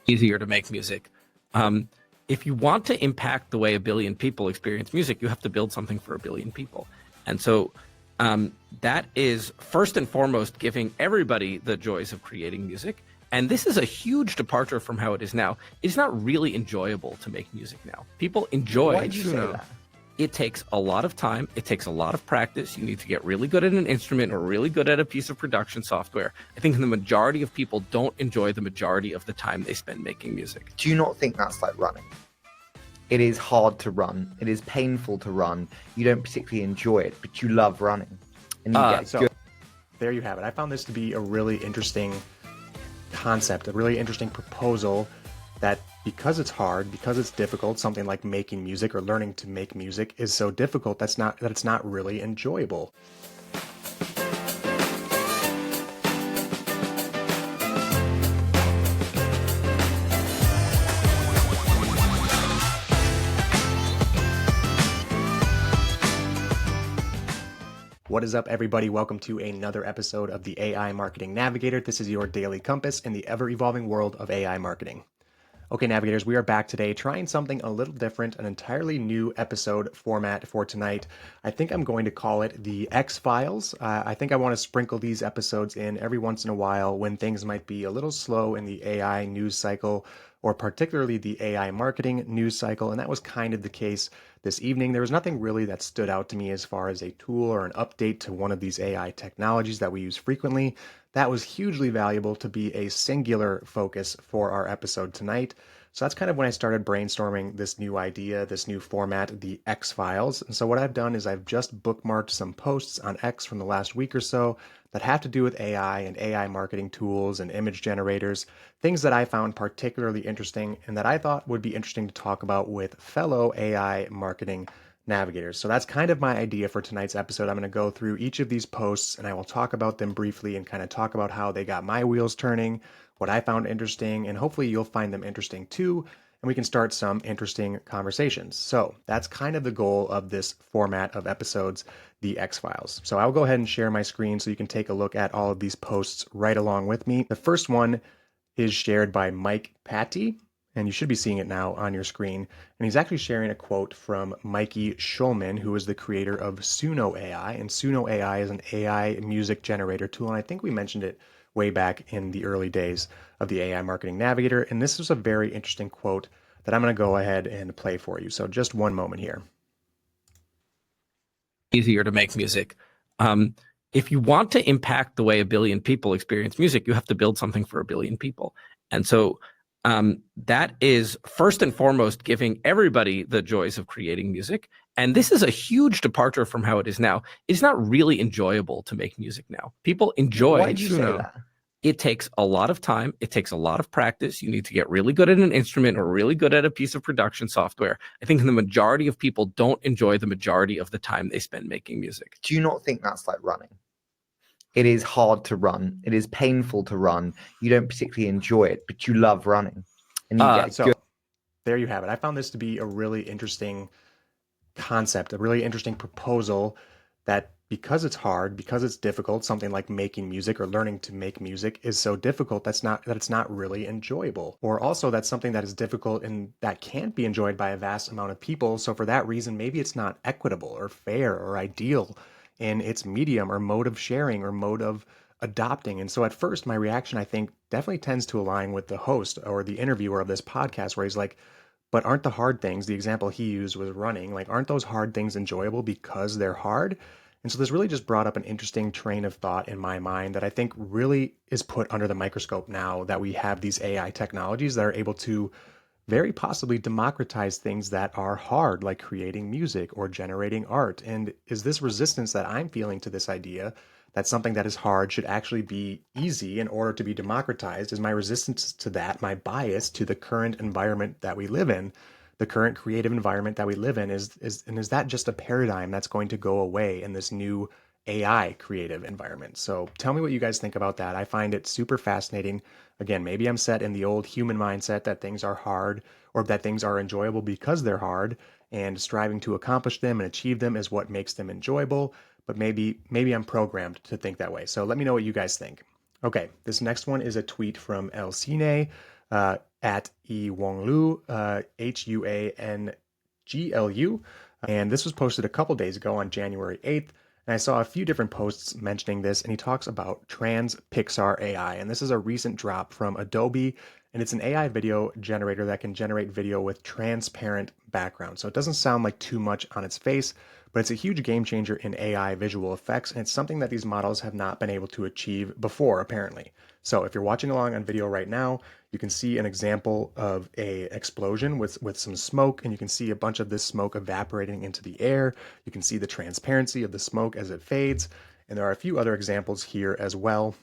easier to make music. Um, if you want to impact the way a billion people experience music, you have to build something for a billion people. And so that is first and foremost giving everybody the joys of creating music. And this is a huge departure from how it is now. It's not really enjoyable to make music now. People enjoy. Why do you say that? It takes a lot of time. It takes a lot of practice. You need to get really good at an instrument or really good at a piece of production software. I think the majority of people don't enjoy the majority of the time they spend making music. Do you not think that's like running? It is hard to run. It is painful to run. You don't particularly enjoy it, but you love running. And you get so good. There you have it. I found this to be a really interesting concept, a really interesting proposal that because it's hard, because it's difficult, something like making music or learning to make music is so difficult that it's not really enjoyable. What is up, everybody? Welcome to another episode of the AI Marketing Navigator. This is your daily compass in the ever-evolving world of AI marketing. Okay, Navigators, we are back today trying something a little different, an entirely new episode format for tonight. I think I'm going to call it the X-Files. I think I want to sprinkle these episodes in every once in a while when things might be a little slow in the AI news cycle, or particularly the AI marketing news cycle, and that was kind of the case this evening. There was nothing really that stood out to me as far as a tool or an update to one of these AI technologies that we use frequently. That was hugely valuable to be a singular focus for our episode tonight. So that's kind of when I started brainstorming this new idea, this new format, the X-Files. And so what I've done is I've just bookmarked some posts on X from the last week or so that have to do with AI and AI marketing tools and image generators, things that I found particularly interesting and that I thought would be interesting to talk about with fellow AI marketing navigators. So that's kind of my idea for tonight's episode. I'm going to go through each of these posts and I will talk about them briefly and kind of talk about how they got my wheels turning, what I found interesting, and hopefully you'll find them interesting too, and we can start some interesting conversations. So that's kind of the goal of this format of episodes, the X-Files. So I'll go ahead and share my screen so you can take a look at all of these posts right along with me. The first one is shared by Mike Patty, and you should be seeing it now on your screen. And he's actually sharing a quote from Mikey Schulman, who is the creator of Suno AI. And Suno AI is an AI music generator tool, and I think we mentioned it way back in the early days of the AI Marketing Navigator. And this is a very interesting quote that I'm going to go ahead and play for you. So just one moment here. Easier to make music. If you want to impact the way a billion people experience music, you have to build something for a billion people. And so that is first and foremost giving everybody the joys of creating music. And this is a huge departure from how it is now. It's not really enjoyable to make music now. People enjoy. Why do you say that? It takes a lot of time. It takes a lot of practice. You need to get really good at an instrument or really good at a piece of production software. I think the majority of people don't enjoy the majority of the time they spend making music. Do you not think that's like running? It is hard to run. It is painful to run. You don't particularly enjoy it, but you love running. And you get good. There you have it. I found this to be a really interesting concept, a really interesting proposal that because it's hard, because it's difficult, something like making music or learning to make music is so difficult that it's not really enjoyable. Or also that's something that is difficult and that can't be enjoyed by a vast amount of people. So for that reason, maybe it's not equitable or fair or ideal in its medium or mode of sharing or mode of adopting. And so at first, my reaction, I think, definitely tends to align with the host or the interviewer of this podcast, where he's like, but aren't the hard things, the example he used was running, like, aren't those hard things enjoyable because they're hard? And so this really just brought up an interesting train of thought in my mind that I think really is put under the microscope now that we have these AI technologies that are able to very possibly democratize things that are hard, like creating music or generating art. And is this resistance that I'm feeling to this idea that something that is hard should actually be easy in order to be democratized? Is my resistance to that, my bias to the current environment that we live in, the current creative environment that we live in, is that just a paradigm that's going to go away in this new AI creative environment? So tell me what you guys think about that. I find it super fascinating. Again, maybe I'm set in the old human mindset that things are hard or that things are enjoyable because they're hard, and striving to accomplish them and achieve them is what makes them enjoyable. But maybe I'm programmed to think that way. So let me know what you guys think. Okay, this next one is a tweet from El Cine. at Huanglu, Huanglu. And this was posted a couple days ago on January 8th. And I saw a few different posts mentioning this, and he talks about TransPixar AI. And this is a recent drop from Adobe, and it's an AI video generator that can generate video with transparent background. So it doesn't sound like too much on its face, but it's a huge game changer in AI visual effects, and it's something that these models have not been able to achieve before, apparently. So if you're watching along on video right now, you can see an example of a explosion with some smoke, and you can see a bunch of this smoke evaporating into the air. You can see the transparency of the smoke as it fades, and there are a few other examples here as well.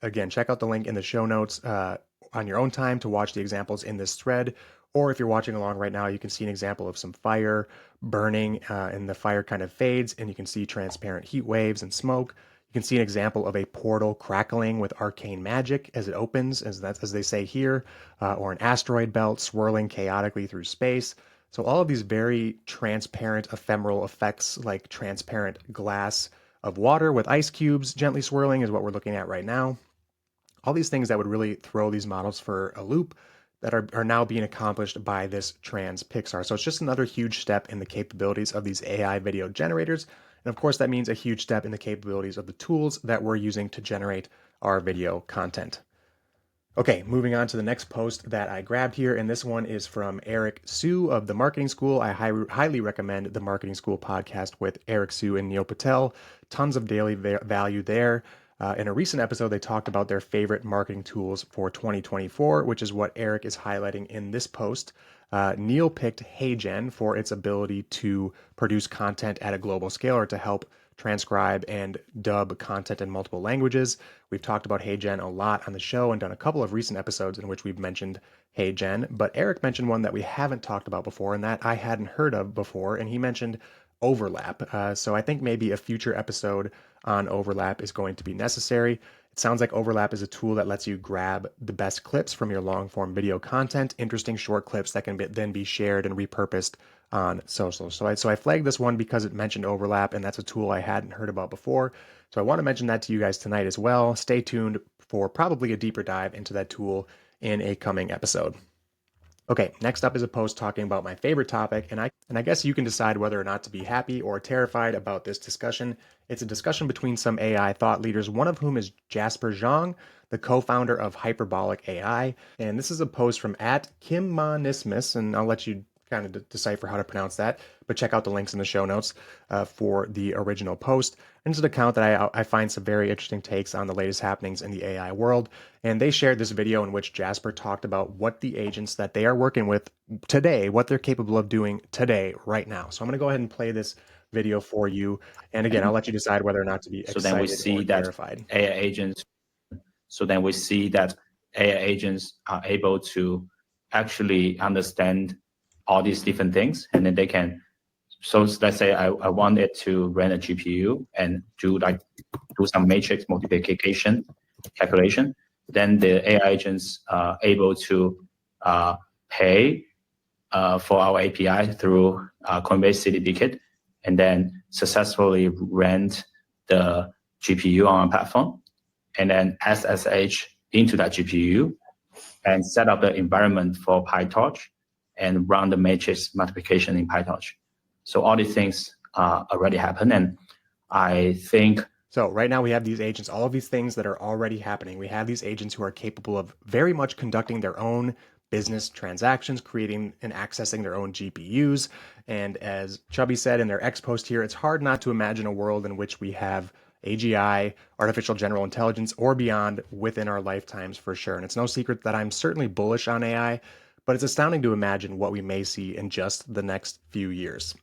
Again, check out the link in the show notes on your own time to watch the examples in this thread. Or if you're watching along right now, you can see an example of some fire burning, and the fire kind of fades, and you can see transparent heat waves and smoke. You can see an example of a portal crackling with arcane magic as it opens, as they say here, or an asteroid belt swirling chaotically through space. So all of these very transparent ephemeral effects, like transparent glass of water with ice cubes gently swirling, is what we're looking at right now. All these things that would really throw these models for a loop that are now being accomplished by this TransPixar. So it's just another huge step in the capabilities of these AI video generators. And of course, that means a huge step in the capabilities of the tools that we're using to generate our video content. Okay, moving on to the next post that I grabbed here, and this one is from Eric Sue of the Marketing School. I highly recommend the Marketing School podcast with Eric Sue and Neil Patel. Tons of daily value there. In a recent episode, they talked about their favorite marketing tools for 2024, which is what Eric is highlighting in this post. Neil picked HeyGen for its ability to produce content at a global scale, or to help transcribe and dub content in multiple languages. We've talked about HeyGen a lot on the show and done a couple of recent episodes in which we've mentioned HeyGen, but Eric mentioned one that we haven't talked about before and that I hadn't heard of before, and he mentioned overlap. So I think maybe a future episode on overlap is going to be necessary. It sounds like overlap is a tool that lets you grab the best clips from your long form video content, interesting short clips that can then be shared and repurposed on social. So I flagged this one because it mentioned overlap, and that's a tool I hadn't heard about before. So I want to mention that to you guys tonight as well. Stay tuned for probably a deeper dive into that tool in a coming episode. Okay, next up is a post talking about my favorite topic, and I guess you can decide whether or not to be happy or terrified about this discussion. It's a discussion between some AI thought leaders, one of whom is Jasper Zhang, the co-founder of Hyperbolic AI. And this is a post from @Kimmonismus, and I'll let you kind of decipher how to pronounce that, but check out the links in the show notes for the original post. And it's an account that I find some very interesting takes on the latest happenings in the AI world. And they shared this video in which Jasper talked about what the agents that they are working with today, what they're capable of doing today, right now. So I'm going to go ahead and play this video for you. And again, I'll let you decide whether or not to be excited or terrified. AI agents. So then we see that AI agents are able to actually understand all these different things, and then they can. So let's say I want it to run a GPU and do some matrix multiplication calculation. Then the AI agents are able to pay for our API through Coinbase CDK, and then successfully rent the GPU on our platform, and then SSH into that GPU, and set up the environment for PyTorch, and run the matrix multiplication in PyTorch. So all these things already happen, and I think. So right now we have these agents, all of these things that are already happening. We have these agents who are capable of very much conducting their own business transactions, creating and accessing their own GPUs. And as Chubby said in their X post here, it's hard not to imagine a world in which we have AGI, artificial general intelligence, or beyond within our lifetimes for sure. And it's no secret that I'm certainly bullish on AI, but it's astounding to imagine what we may see in just the next few years.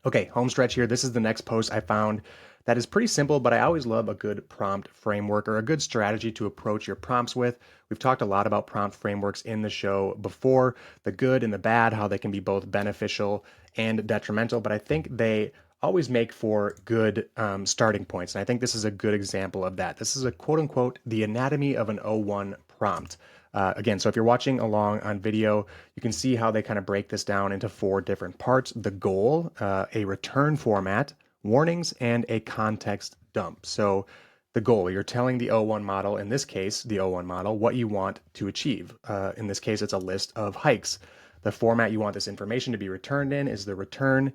Okay, home stretch here. This is the next post I found that is pretty simple, but I always love a good prompt framework or a good strategy to approach your prompts with. We've talked a lot about prompt frameworks in the show before, the good and the bad, how they can be both beneficial and detrimental, but I think they always make for good starting points. And I think this is a good example of that. This is a quote unquote, the anatomy of an O1 prompt. Again, so if you're watching along on video, you can see how they kind of break this down into 4 different parts: the goal, a return format, warnings, and a context dump. So the goal. You're telling the O1 model, in this case, the O1 model, what you want to achieve. In this case, it's a list of hikes. The format you want this information to be returned in is the return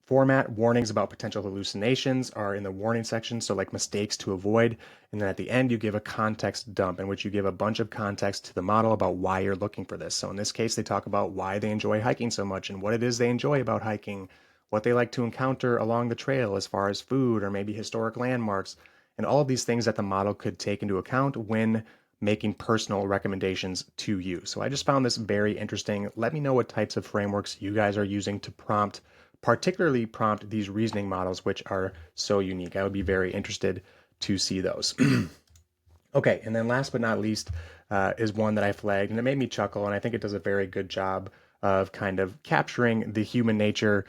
format. Warnings about potential hallucinations are in the warning section, so like mistakes to avoid. And then at the end, you give a context dump in which you give a bunch of context to the model about why you're looking for this. So in this case, they talk about why they enjoy hiking so much and what it is they enjoy about hiking, what they like to encounter along the trail as far as food or maybe historic landmarks, and all of these things that the model could take into account when making personal recommendations to you. So I just found this very interesting. Let me know what types of frameworks you guys are using to particularly prompt these reasoning models, which are so unique. I would be very interested to see those. Okay, and then last but not least is one that I flagged, and it made me chuckle, and I think it does a very good job of kind of capturing the human nature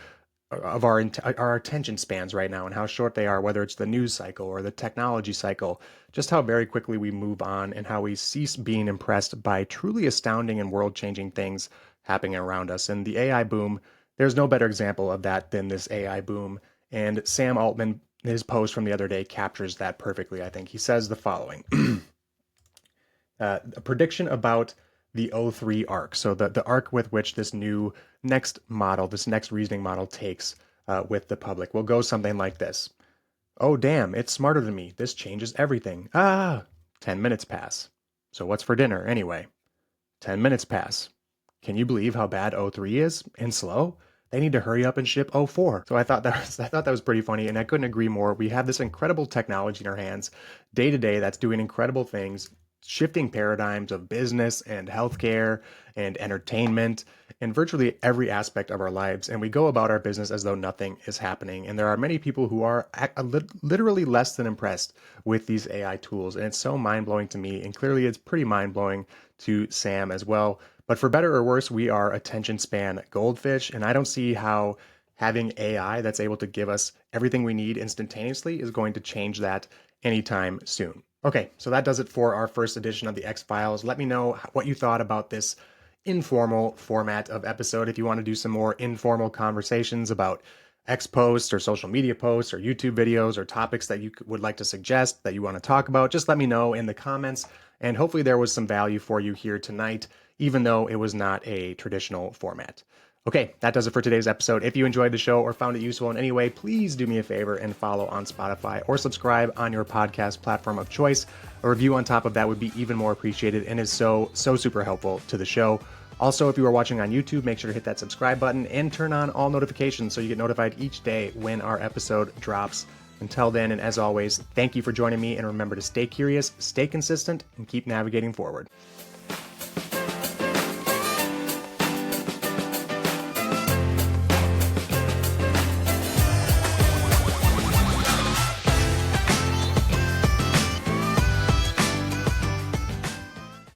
of our attention spans right now and how short they are, whether it's the news cycle or the technology cycle, just how very quickly we move on and how we cease being impressed by truly astounding and world-changing things happening around us. And the AI boom, there's no better example of that than this AI boom. And Sam Altman, his post from the other day, captures that perfectly, I think. He says the following. A prediction about the O3 arc. So the arc with which this new next model, this next reasoning model takes with the public will go something like this. Oh, damn, it's smarter than me. This changes everything. 10 minutes pass. So what's for dinner anyway? 10 minutes pass. Can you believe how bad O3 is and slow? They need to hurry up and ship O4. So I thought that was pretty funny, and I couldn't agree more. We have this incredible technology in our hands day to day that's doing incredible things, shifting paradigms of business and healthcare and entertainment and virtually every aspect of our lives. And we go about our business as though nothing is happening. And there are many people who are literally less than impressed with these AI tools. And it's so mind-blowing to me. And clearly it's pretty mind-blowing to Sam as well. But for better or worse, we are attention span goldfish. And I don't see how having AI that's able to give us everything we need instantaneously is going to change that anytime soon. Okay, so that does it for our first edition of the X-Files. Let me know what you thought about this informal format of episode. If you want to do some more informal conversations about X posts or social media posts or YouTube videos or topics that you would like to suggest that you want to talk about, just let me know in the comments. And hopefully there was some value for you here tonight, even though it was not a traditional format. Okay, that does it for today's episode. If you enjoyed the show or found it useful in any way, please do me a favor and follow on Spotify or subscribe on your podcast platform of choice. A review on top of that would be even more appreciated and is so super helpful to the show. Also, if you are watching on YouTube, make sure to hit that subscribe button and turn on all notifications so you get notified each day when our episode drops. Until then, and as always, thank you for joining me, and remember to stay curious, stay consistent, and keep navigating forward.